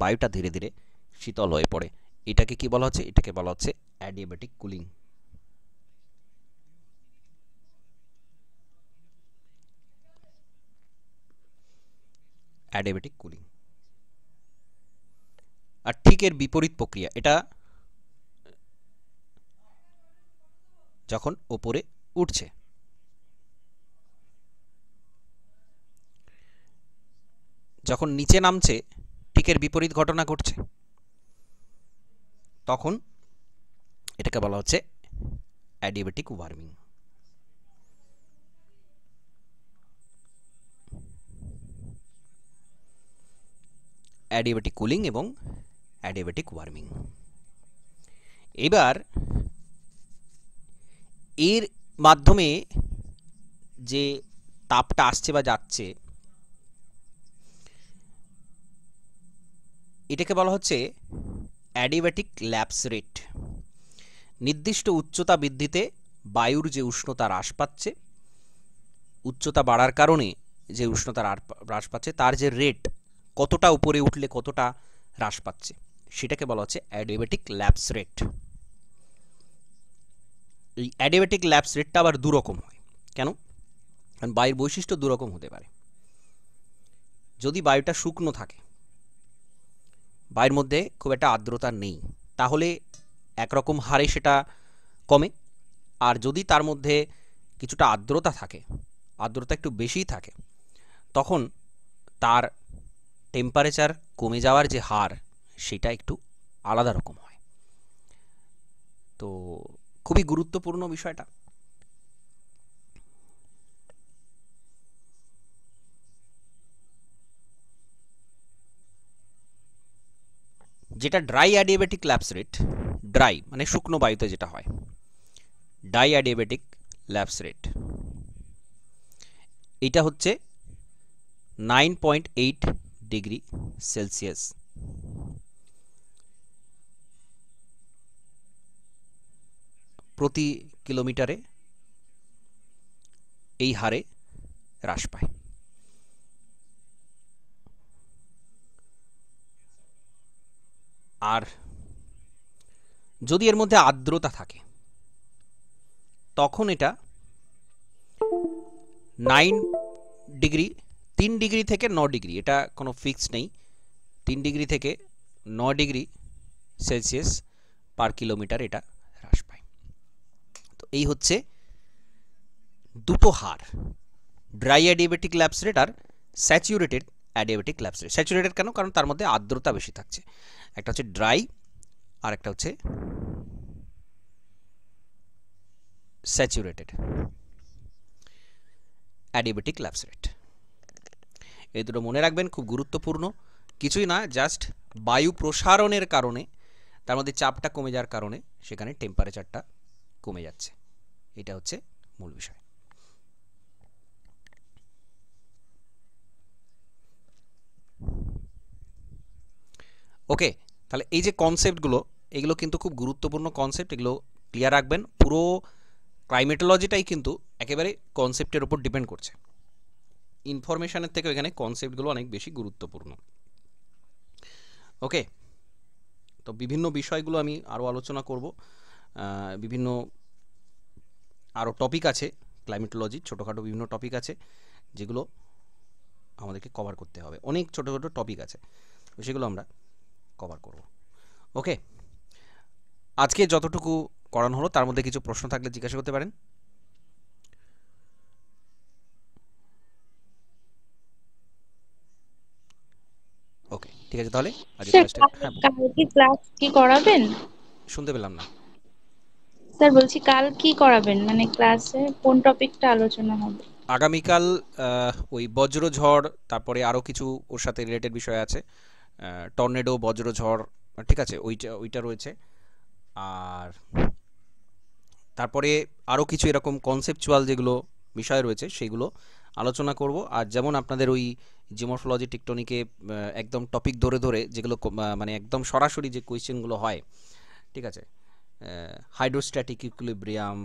বায়ুটা ধীরে ধীরে শীতল হয়ে পড়ে। এটাকে কি বলা হচ্ছে? এটাকে বলা হচ্ছে অ্যাডিয়াবেটিক কুলিং। Adiabatic cooling. আর ঠিক এর বিপরীত প্রক্রিয়া, এটা যখন ওপরে উঠছে, যখন নিচে নামছে ঠিক এর বিপরীত ঘটনা ঘটছে, তখন এটাকে বলা হচ্ছে অ্যাডিয়াবেটিক ওয়ার্মিং। অ্যাডিয়াবেটিক কুলিং এবং অ্যাডিয়াবেটিক ওয়ার্মিং। এবার এর মাধ্যমে যে তাপটা আসছে বা যাচ্ছে, এটাকে বলা হচ্ছে অ্যাডিয়াবেটিক ল্যাপস রেট। নির্দিষ্ট উচ্চতা বৃদ্ধিতে বায়ুর যে উষ্ণতা হ্রাস পাচ্ছে, উচ্চতা বাড়ার কারণে যে উষ্ণতা হ্রাস পাচ্ছে, তার যে রেট, কতটা উপরে উঠলে কতটা হ্রাস পাচ্ছে, সেটাকে বলা হচ্ছে অ্যাডিয়াবেটিক ল্যাপস রেট। এই অ্যাডিয়াবেটিক ল্যাপস রেটটা আবার দুরকম হয়। কেন? কারণ বায়ুর বৈশিষ্ট্য দুরকম হতে পারে। যদি বায়ুটা শুকনো থাকে, বায়ুর মধ্যে খুব একটা আর্দ্রতা নেই, তাহলে একরকম হারে সেটা কমে। আর যদি তার মধ্যে কিছুটা আর্দ্রতা থাকে, আর্দ্রতা একটু বেশিই থাকে, তখন তার টেম্পারেচার কমে যাওয়ার যে হার, সেটা একটু আলাদা রকম হয়। তো খুবই গুরুত্বপূর্ণ বিষয়টা। যেটা dry adiabatic lapse rate, dry মানে শুকনো বায়ুতে যেটা হয়, ড্রাই অ্যাডিয়াবেটিক ল্যাপস রেট, এটা হচ্ছে 9.8 ডিগ্রি সেলসিয়াস প্রতি কিলোমিটারে এই হারে হ্রাস পায়। আর যদি এর মধ্যে আর্দ্রতা থাকে, তখন এটা 9 ডিগ্রি, 3 ডিগ্রি থেকে 9 ডিগ্রি, এটা কোনো ফিক্স নেই, 3 ডিগ্রি থেকে 9 ডিগ্রি সেলসিয়াস পার কিলোমিটার এটা হ্রাস পায়। তো এই হচ্ছে দুটো হার, ড্রাই অ্যাডিয়াবেটিক ল্যাপস রেট আর saturated adiabatic lapse rate. Saturated কেন? কারণ তার মধ্যে আর্দ্রতা বেশি থাকছে। একটা হচ্ছে ড্রাই আর একটা হচ্ছে স্যাচুরেটেড অ্যাডিয়াবেটিক ল্যাপস রেট। এই দুটো মনে রাখবেন, খুব গুরুত্বপূর্ণ। কিছুই না, জাস্ট বায়ু প্রসারণের কারণে, তার মধ্যে চাপটা কমে যাওয়ার কারণে সেখানে টেম্পারেচারটা কমে যাচ্ছে, এটা হচ্ছে মূল বিষয়। ওকে, তাহলে এই যে কনসেপ্টগুলো, এগুলো কিন্তু খুব গুরুত্বপূর্ণ কনসেপ্ট, এগুলো ক্লিয়ার রাখবেন। পুরো ক্লাইমেটোলজিটাই কিন্তু একেবারে কনসেপ্টের উপর ডিপেন্ড করছে, ইনফরমেশনের থেকে এখানে কনসেপ্টগুলো অনেক বেশি গুরুত্বপূর্ণ। ওকে, তো বিভিন্ন বিষয়গুলো আমি আরও আলোচনা করব, বিভিন্ন আরও টপিক আছে ক্লাইমেটোলজির, ছোটোখাটো বিভিন্ন টপিক আছে যেগুলো আমাদেরকে কভার করতে হবে, অনেক ছোটো ছোটো টপিক আছে, সেগুলো আমরা কভার করব। ওকে, আজকে যতটুকু করানো হলো তার মধ্যে কিছু প্রশ্ন থাকলে জিজ্ঞাসা করতে পারেন। ওকে, ঠিক আছে, তাহলে আজকে কাল কি ক্লাস কি করাবেন? শুনতে পেলাম না স্যার, বলছি কাল কি করাবেন, মানে ক্লাসে কোন টপিকটা আলোচনা হবে? আগামীকাল ওই বজ্রঝড়, তারপরে আরও কিছু ওর সাথে রিলেটেড বিষয় আছে, টর্নেডো, বজ্রঝড়, ঠিক আছে, ওইটা রয়েছে। আর তারপরে আরও কিছু এরকম কনসেপচুয়াল যেগুলো বিষয় রয়েছে, সেগুলো আলোচনা করব। আর যেমন আপনাদের ওই জিওমরফোলজি টেকটনিকে একদম টপিক ধরে ধরে যেগুলো মানে একদম সরাসরি যে কোয়েশ্চেনগুলো হয়, ঠিক আছে, হাইড্রোস্ট্যাটিক ইকুইলিব্রিয়াম,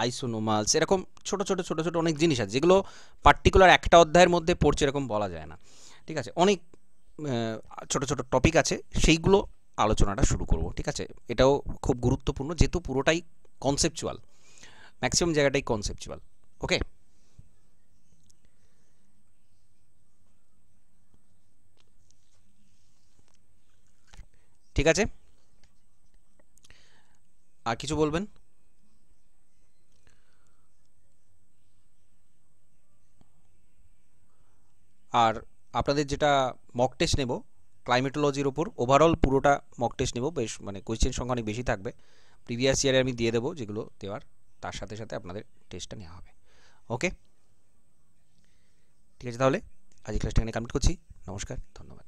আইসোনোমালস, এরকম ছোট ছোট ছোট ছোট অনেক জিনিস আছে যেগুলো পার্টিকুলার একটা অধ্যায়ের মধ্যে পড়ছে এরকম বলা যায় না, ঠিক আছে, অনেক ছোট ছোট টপিক আছে, সেইগুলো আলোচনাটা শুরু করব, ঠিক আছে। এটাও খুব গুরুত্বপূর্ণ যেহেতু পুরোটাই কনসেপচুয়াল, ম্যাক্সিমাম জায়গাটাই কনসেপচুয়াল। ওকে, ঠিক আছে, আর কিছু বলবেন? আর আপনাদের যেটা মক টেস্ট নেব ক্লাইমেটোলজির ওপর, ওভারঅল পুরোটা মক টেস্ট নেব, বেশ মানে কোয়েশ্চেন সংখ্যা অনেক বেশি থাকবে, প্রিভিয়াস ইয়ারে আমি দিয়ে দেবো যেগুলো দেওয়ার, তার সাথে সাথে আপনাদের টেস্টটা নেওয়া হবে। ওকে, ঠিক আছে, তাহলে আজকে ক্লাসটা এখানে কমপ্লিট করছি। নমস্কার, ধন্যবাদ।